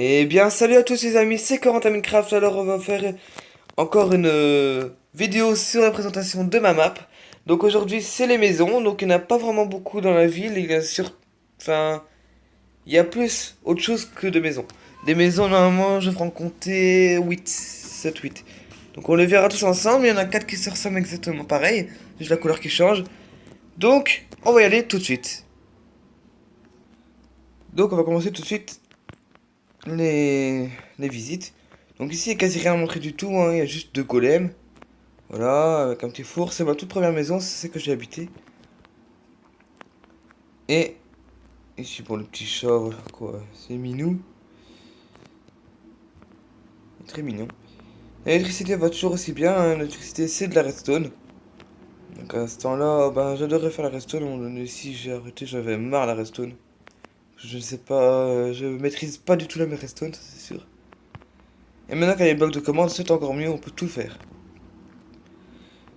Eh bien, salut à tous les amis, c'est Corentin Minecraft. Alors, on va faire encore une vidéo sur la présentation de ma map. Donc, aujourd'hui, c'est les maisons. Donc, il n'y en a pas vraiment beaucoup dans la ville. Il y a enfin, il y a plus autre chose que de maisons. Des maisons, normalement, je vais en compter 8, 7, 8. Donc, on les verra tous ensemble. Il y en a 4 qui se ressemblent exactement pareil. Juste la couleur qui change. Donc, on va y aller tout de suite. Donc, on va commencer tout de suite les, les visites. Donc ici, il n'y a quasi rien à montrer du tout, hein. Il y a juste deux golems. Voilà, avec un petit four. C'est ma toute première maison, c'est celle que j'ai habité. Et ici pour le petit chat, voilà quoi. C'est Minou. Il est très mignon. L'électricité va toujours aussi bien, hein. L'électricité, c'est de la redstone. Donc à ce temps-là, ben j'adorais faire la redstone. À un moment donné, si j'ai arrêté, j'avais marre la redstone. Je ne sais pas, je maîtrise pas du tout la redstone, ça c'est sûr. Et maintenant qu'il y a les blocs de commande, c'est encore mieux, on peut tout faire.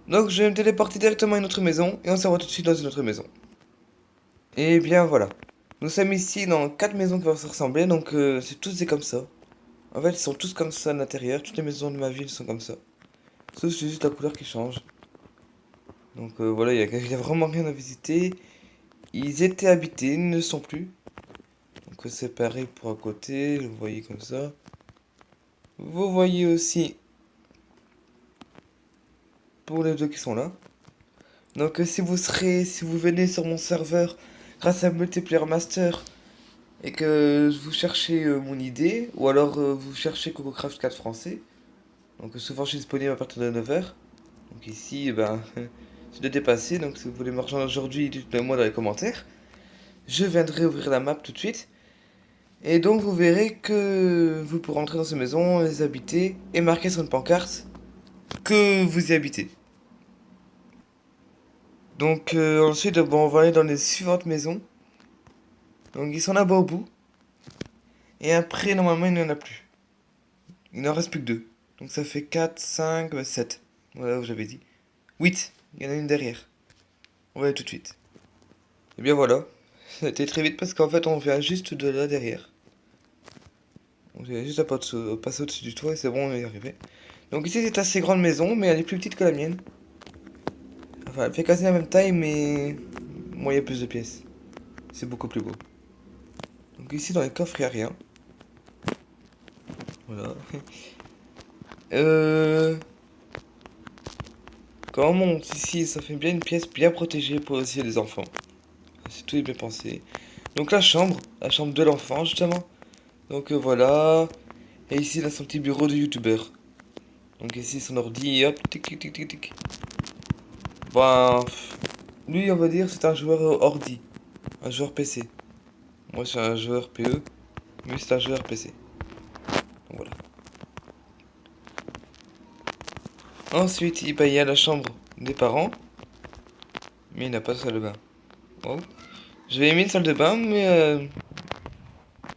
Donc je vais me téléporter directement à une autre maison et on se revoit tout de suite dans une autre maison. Et bien voilà. Nous sommes ici dans 4 maisons qui vont se ressembler, donc c'est tous des comme ça. En fait, ils sont tous comme ça à l'intérieur, toutes les maisons de ma ville sont comme ça. Sauf c'est juste la couleur qui change. Donc voilà, il y a vraiment rien à visiter. Ils étaient habités, ils ne le sont plus. Donc c'est pareil pour à côté, vous voyez comme ça. Vous voyez aussi pour les deux qui sont là. Donc si vous venez sur mon serveur grâce à Multiplayer Master et que vous cherchez mon idée, ou alors vous cherchez CocoCraft 4 français, donc souvent je suis disponible à partir de 9h. Donc ici, ben, c'est de dépasser, donc si vous voulez me rejoindre aujourd'hui, dites-le moi dans les commentaires. Je viendrai ouvrir la map tout de suite. Et donc vous verrez que vous pourrez entrer dans ces maisons, les habiter, et marquer sur une pancarte que vous y habitez. Donc ensuite, bon, on va aller dans les suivantes maisons. Donc ils sont là-bas au bout. Et après, normalement, il n'y en a plus. Il n'en reste plus que deux. Donc ça fait 4, 5, 7. Voilà où j'avais dit. 8. Il y en a une derrière. On va aller tout de suite. Et bien voilà. Ça a été très vite parce qu'en fait on vient juste de là derrière. On vient juste à passer au-dessus du toit et c'est bon, on est arrivé. Donc ici c'est assez grande maison mais elle est plus petite que la mienne. Enfin elle fait quasi la même taille mais moi il y a plus de pièces. C'est beaucoup plus beau. Donc ici dans les coffres il n'y a rien. Voilà. Euh... Quand on monte ici ça fait bien une pièce bien protégée pour aussi les enfants. C'est tout est bien pensé. Donc la chambre de l'enfant justement. Donc voilà. Et ici, là, son petit bureau de youtubeur. Donc ici, son ordi, hop, tic, tic, tic, tic, tic. Ben, lui, on va dire, c'est un joueur ordi. Un joueur PC. Moi, je suis un joueur PE. Lui, c'est un joueur PC. Donc voilà. Ensuite, ben, il y a la chambre des parents. Mais il n'a pas de salle de bain. Oh. J'avais mis une salle de bain, mais...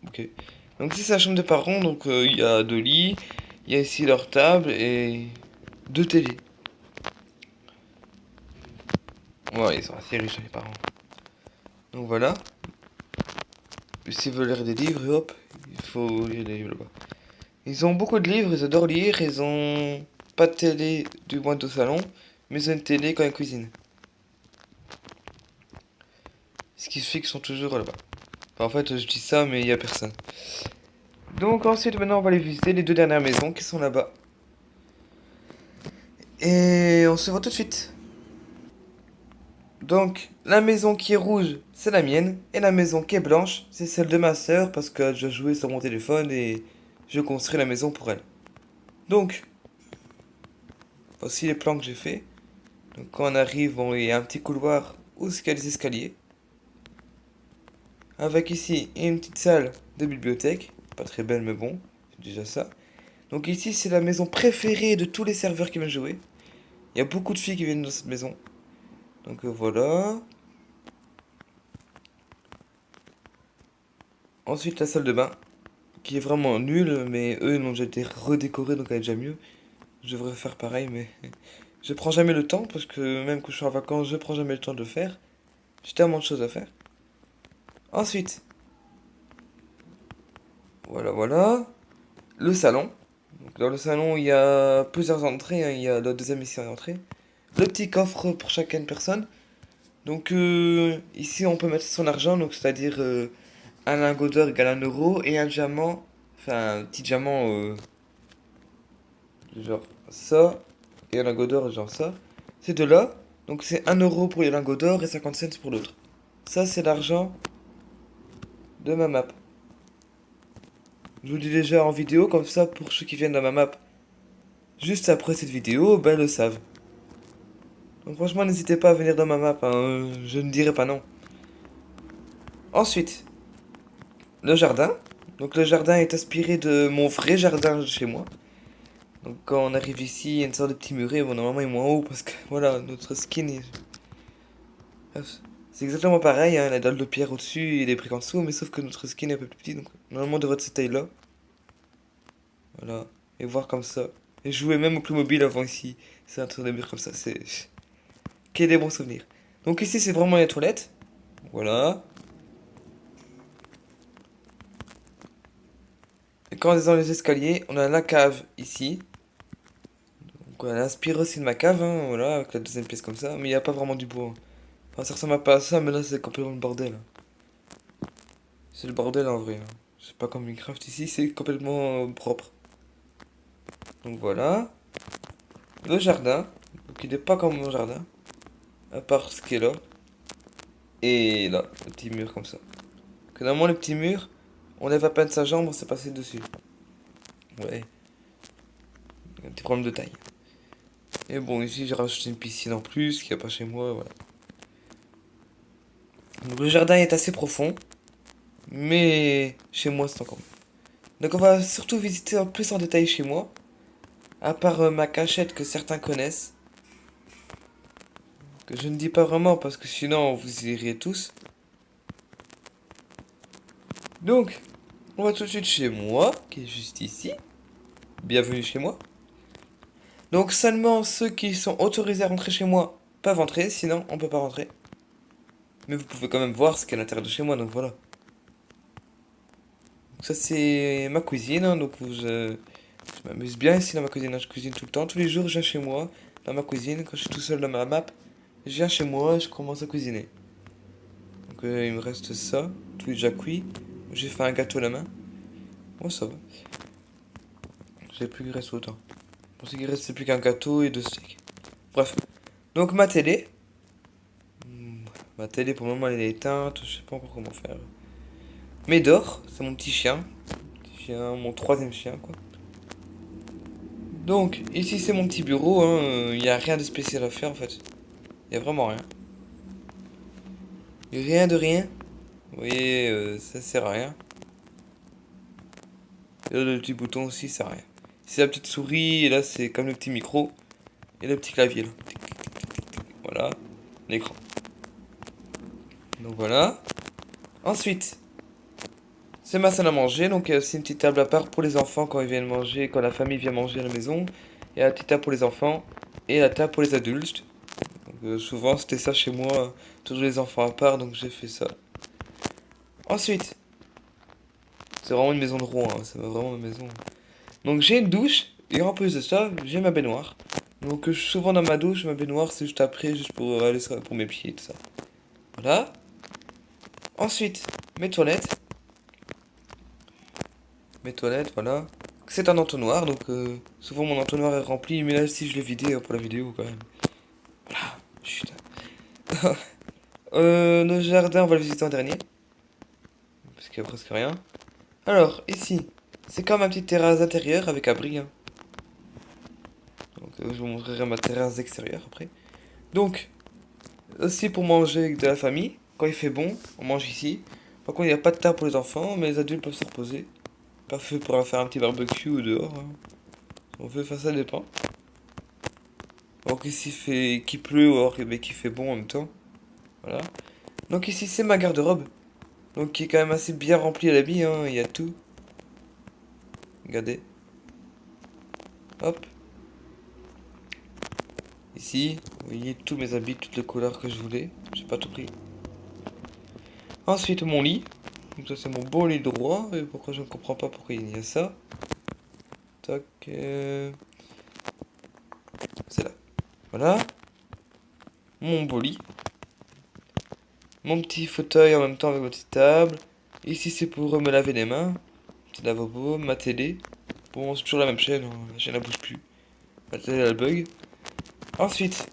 ok. Donc ici, c'est la chambre des parents. Donc il y a deux lits. Il y a ici leur table et deux télés. Ouais, ils sont assez riches, les parents. Donc voilà. S'ils veulent lire des livres, hop, il faut lire des livres là-bas. Ils ont beaucoup de livres, ils adorent lire, ils ont pas de télé du moins au salon, mais ils ont une télé quand ils cuisinent. Ce qui fait qu'ils sont toujours là-bas. Enfin, en fait, je dis ça, mais il y a personne. Donc ensuite, maintenant, on va aller visiter les deux dernières maisons qui sont là-bas. Et on se voit tout de suite. Donc, la maison qui est rouge, c'est la mienne. Et la maison qui est blanche, c'est celle de ma sœur parce que je jouais sur mon téléphone et je construis la maison pour elle. Donc, voici les plans que j'ai fait. Donc quand on arrive, bon, il y a un petit couloir où il y a des escaliers. Avec ici une petite salle de bibliothèque. Pas très belle mais bon, c'est déjà ça. Donc ici c'est la maison préférée de tous les serveurs qui viennent jouer. Il y a beaucoup de filles qui viennent dans cette maison. Donc voilà. Ensuite la salle de bain. Qui est vraiment nulle, mais eux ils ont déjà été redécorés donc elle est déjà mieux. Je devrais faire pareil mais je prends jamais le temps parce que même quand je suis en vacances je prends jamais le temps de le faire. J'ai tellement de choses à faire. Ensuite, Voilà, voilà. Le salon. Donc, dans le salon, il y a plusieurs entrées, hein. Il y a la deuxième ici en entrée. Le petit coffre pour chacune personne. Donc ici, on peut mettre son argent, donc c'est-à-dire un lingot d'or égale 1 euro et un diamant, enfin un petit diamant genre ça et un lingot d'or genre ça. Ces deux-là, donc c'est 1 euro pour les lingots d'or et 50 cents pour l'autre. Ça, c'est l'argent de ma map. Je vous le dis déjà en vidéo, comme ça pour ceux qui viennent dans ma map juste après cette vidéo, ben ils le savent. Donc franchement, n'hésitez pas à venir dans ma map, hein, je ne dirai pas non. Ensuite, le jardin. Donc le jardin est inspiré de mon vrai jardin de chez moi. Donc quand on arrive ici, il y a une sorte de petit muret. Bon, normalement il est moins haut parce que voilà, notre skin est... C'est exactement pareil, hein, la dalle de pierre au-dessus et les briques en dessous, mais sauf que notre skin est un peu plus petit. Donc normalement on devrait être cette taille-là. Voilà. Et voir comme ça. Et jouer même au club mobile avant ici. C'est un truc de mur comme ça. C'est... Quel des bons souvenirs. Donc ici c'est vraiment les toilettes. Voilà. Et quand on est dans les escaliers, on a la cave ici. Donc on inspire aussi de ma cave, hein, voilà, avec la deuxième pièce comme ça. Mais il n'y a pas vraiment du bois. Enfin, ça ressemble pas à ça, mais là c'est complètement le bordel. C'est le bordel en vrai, hein. C'est pas comme Minecraft ici, c'est complètement propre. Donc voilà. Le jardin. Donc il n'est pas comme mon jardin. À part ce qui est là. Et là, le petit mur comme ça. Que normalement, le petit mur, on lève à peine sa jambe, on s'est passé dessus. Ouais. Un petit problème de taille. Et bon, ici j'ai rajouté une piscine en plus, qu'il n'y a pas chez moi, voilà. Donc le jardin est assez profond. Mais chez moi, c'est encore mieux. Donc on va surtout visiter un plus en détail chez moi. À part ma cachette que certains connaissent. Que je ne dis pas vraiment parce que sinon vous iriez tous. Donc, on va tout de suite chez moi, qui est juste ici. Bienvenue chez moi. Donc seulement ceux qui sont autorisés à rentrer chez moi peuvent entrer, sinon on peut pas rentrer. Mais vous pouvez quand même voir ce qu'il y a à l'intérieur de chez moi, donc voilà. Donc ça c'est ma cuisine, hein, donc je m'amuse bien ici dans ma cuisine, hein. Je cuisine tout le temps, tous les jours je viens chez moi, dans ma cuisine, quand je suis tout seul dans ma map. Je viens chez moi et je commence à cuisiner. Donc il me reste ça, tout est déjà cuit. J'ai fait un gâteau à la main. Bon ça va. J'ai plus qu'il reste autant. Je pensais qu'il restait plus qu'un gâteau et deux steaks. Bref. Donc ma télé. Ma télé pour le moment elle est éteinte, je sais pas encore comment faire. Médor, c'est mon petit chien. Petit chien, mon troisième chien quoi. Donc ici c'est mon petit bureau, hein. Il n'y a rien de spécial à faire en fait. Il y a vraiment rien. Rien de rien. Vous voyez, ça sert à rien. Et là, le petit bouton aussi, ça sert à rien. C'est la petite souris, et là c'est comme le petit micro. Et le petit clavier là. Voilà, l'écran. Donc voilà. Ensuite, c'est ma salle à manger, donc il y a aussi une petite table à part pour les enfants quand ils viennent manger, quand la famille vient manger à la maison. Il y a la petite table pour les enfants et la table pour les adultes. Donc, souvent c'était ça chez moi, toujours les enfants à part, donc j'ai fait ça. Ensuite, c'est vraiment une maison de roi, hein, c'est vraiment ma maison. Donc j'ai une douche, et en plus de ça, j'ai ma baignoire. Donc je suis souvent dans ma douche, ma baignoire c'est juste après, juste pour aller pour mes pieds et tout ça. Voilà. Ensuite, mes toilettes. Mes toilettes, voilà. C'est un entonnoir, donc souvent mon entonnoir est rempli, mais là si je l'ai vidé pour la vidéo quand même. Voilà, chut. Nos jardins, on va le visiter en dernier. Parce qu'il y a presque rien. Alors, ici, c'est comme ma petite terrasse intérieure avec abri, hein. Donc je vous montrerai ma terrasse extérieure après. Donc, aussi pour manger avec de la famille. Quand il fait bon, on mange ici. Par contre, il n'y a pas de table pour les enfants, mais les adultes peuvent se reposer. Parfait pour faire un petit barbecue ou dehors, hein. Si on veut faire ça, dépend. Donc ici, qu'il pleut ou alors qu'il fait bon en même temps. Voilà. Donc ici, c'est ma garde-robe. Donc qui est quand même assez bien remplie à l'habit, hein. Il y a tout. Regardez. Hop. Ici, vous voyez tous mes habits, toutes les couleurs que je voulais. J'ai pas tout pris. Ensuite, mon lit. Donc ça c'est mon beau lit droit. Et pourquoi je ne comprends pas pourquoi il y a ça. Tac. C'est là. Voilà. Mon beau lit. Mon petit fauteuil en même temps avec ma petite table. Ici c'est pour me laver les mains. Petit lavabo, ma télé. Bon, c'est toujours la même chaîne, hein. La chaîne ne bouge plus. La télé elle bug. Ensuite,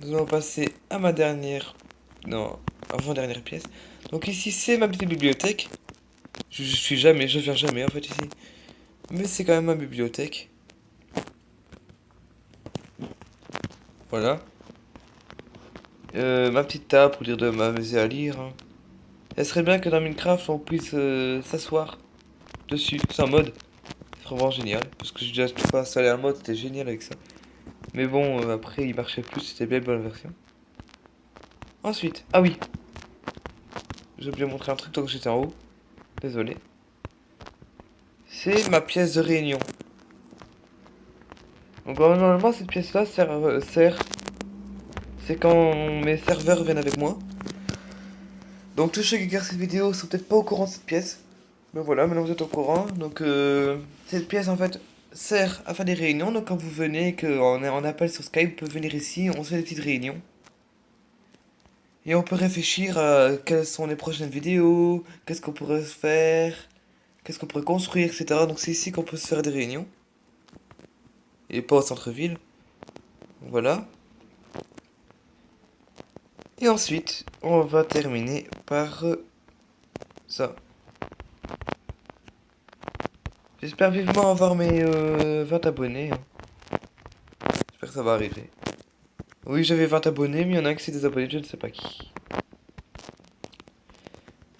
nous allons passer à ma dernière... Non, avant-dernière pièce. Donc ici c'est ma petite bibliothèque. Je viens jamais en fait ici. Mais c'est quand même ma bibliothèque. Voilà. Ma petite table pour dire de m'amuser à lire, hein. Elle serait bien que dans Minecraft on puisse s'asseoir dessus. C'est un mode. C'est vraiment génial. Parce que j'ai déjà tout fait installer un mode, c'était génial avec ça. Mais bon, après il marchait plus, c'était bien bonne version. Ensuite, ah oui. J'ai oublié de montrer un truc tant que j'étais en haut. Désolé. C'est ma pièce de réunion. Donc normalement cette pièce là sert c'est quand mes serveurs viennent avec moi. Donc tous ceux qui regardent cette vidéo sont peut-être pas au courant de cette pièce. Mais voilà, maintenant vous êtes au courant. Donc cette pièce en fait sert à faire des réunions. Donc quand vous venez, qu'on est en appel sur Skype, vous pouvez venir ici, on se fait des petites réunions. Et on peut réfléchir à quelles sont les prochaines vidéos, qu'est-ce qu'on pourrait faire, qu'est-ce qu'on pourrait construire, etc. Donc c'est ici qu'on peut se faire des réunions. Et pas au centre-ville. Voilà. Et ensuite, on va terminer par ça. J'espère vivement avoir mes 20 abonnés, hein. J'espère que ça va arriver. Oui, j'avais 20 abonnés, mais il y en a un qui s'est désabonné, je ne sais pas qui.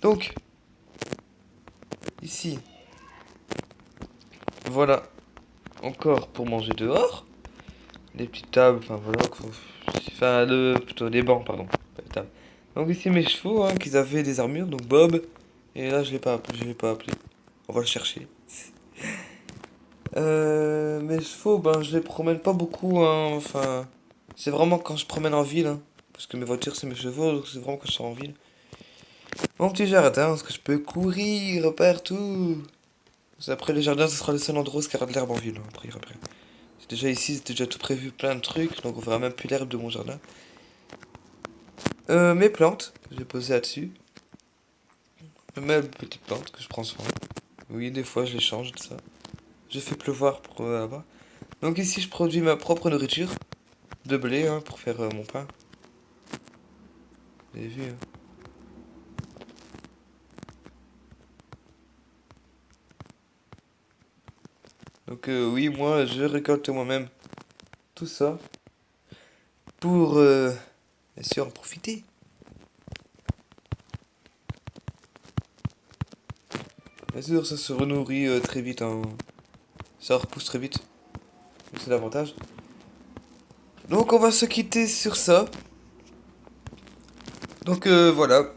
Donc, ici, voilà, encore pour manger dehors. Des petites tables, enfin voilà, enfin, plutôt des bancs, pardon. Pas des tables. Donc ici mes chevaux, hein, qu'ils avaient des armures, donc Bob. Et là, je l'ai pas, je l'ai pas appelé. On va le chercher. Mes chevaux, ben, je les promène pas beaucoup, hein, enfin... C'est vraiment quand je promène en ville, hein. Parce que mes voitures, c'est mes chevaux, donc c'est vraiment quand je sors en ville. Mon petit jardin, parce que je peux courir partout. Après, le jardin, ce sera le seul endroit où il y aura de l'herbe en ville, hein, après. C'est déjà ici, c'était déjà tout prévu, plein de trucs, donc on verra même plus l'herbe de mon jardin. Mes plantes, que j'ai posées là-dessus. Mes petites plantes que je prends soin. Oui, des fois, je les change, tout ça. Je fais pleuvoir pour avoir. Donc ici, je produis ma propre nourriture. De blé, hein, pour faire mon pain. Vous avez vu, hein. Donc oui, moi, je récolte moi-même tout ça. Pour, bien sûr, en profiter. Bien sûr, ça se renourrit très vite, hein. Ça repousse très vite. C'est l'avantage. Donc on va se quitter sur ça. Donc voilà.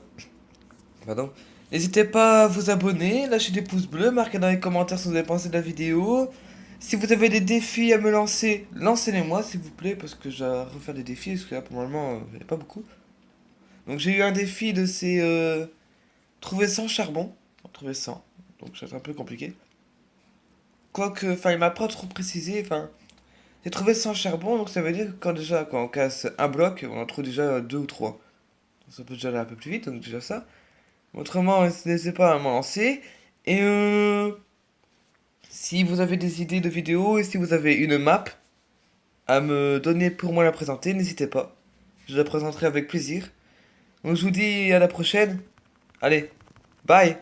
Pardon. N'hésitez pas à vous abonner, lâcher des pouces bleus, marquez dans les commentaires ce que vous avez pensé de la vidéo. Si vous avez des défis à me lancer, lancez-les-moi s'il vous plaît, parce que j'ai à refaire des défis, parce que là pour le moment, j'en ai pas beaucoup. Donc j'ai eu un défi de ces... trouver 100 charbon. Trouver 100. Donc c'est un peu compliqué. Quoique, enfin il m'a pas trop précisé, enfin... J'ai trouvé 100 charbon, donc ça veut dire que quand on casse un bloc, on en trouve déjà deux ou trois. Donc ça peut déjà aller un peu plus vite, donc déjà ça. Autrement, n'hésitez pas à m'en lancer. Et si vous avez des idées de vidéos et si vous avez une map à me donner pour moi la présenter, n'hésitez pas. Je la présenterai avec plaisir. Donc je vous dis à la prochaine. Allez, bye!